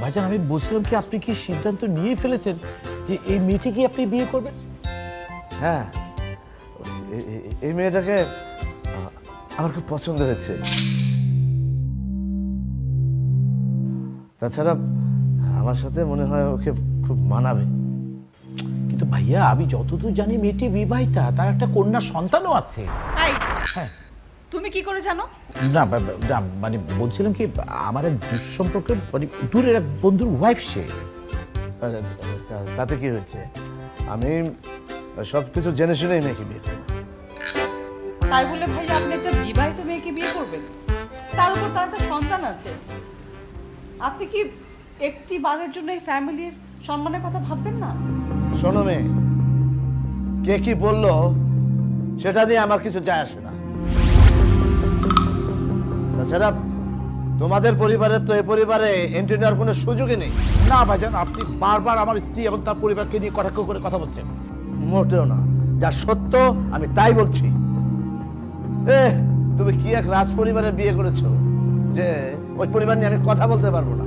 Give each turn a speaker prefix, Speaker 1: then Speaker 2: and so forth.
Speaker 1: ভাইজান আমি বলছিলাম কি আপনি কি সিদ্ধান্ত নিয়ে ফেলেছেন যে এই মেয়েটিকে আপনি বিয়ে করবেন?
Speaker 2: হ্যাঁ, এই মেয়েটাকে আমার খুব পছন্দ হয়েছে। তাছাড়া আমার সাথে মনে হয় ওকে খুব মানাবে।
Speaker 1: কিন্তু ভাইয়া আমি যতদূর জানি মেয়েটি বিবাহিতা, তার একটা কন্যা সন্তানও আছে।
Speaker 3: এই
Speaker 1: হ্যাঁ
Speaker 3: তুমি কি করে জানো?
Speaker 1: না না মানে বলছিলাম কি আমার এক দুঃসম্পর্কের মানে দূরের এক বন্ধুর ওয়াইফ সে।
Speaker 2: তাতে কি হয়েছে? আমি সব কিছু জেনে শুনেই মেয়েকে বিয়ে করবো।
Speaker 3: তাই বলে ভাইয়া আপনি একটা বিবাহিত মেয়েকে বিয়ে করবেন? তার উপর তার একটা সন্তান আছে। আপনি কি একটি বারের জন্য এই ফ্যামিলির সম্মানের কথা ভাববেন না?
Speaker 2: শোনো মেয়ে, কে কি বললো সেটা দিয়ে আমার কিছু যায় আসে না। তাছাড়া তোমাদের পরিবারের তো এ পরিবারে এন্ট্রি নেওয়ার কোনো সুযোগই নেই।
Speaker 1: না ভাইজান আপনি বারবার আমার স্ত্রী এবং তার পরিবারকে নিয়ে কটাক্ষ করে কথা বলছেন।
Speaker 2: মোটেও না, যা সত্য আমি তাই বলছি। তুমি কি এক রাজ পরিবারে বিয়ে করেছো যে ওই পরিবার নিয়ে আমি কথা বলতে পারবো না?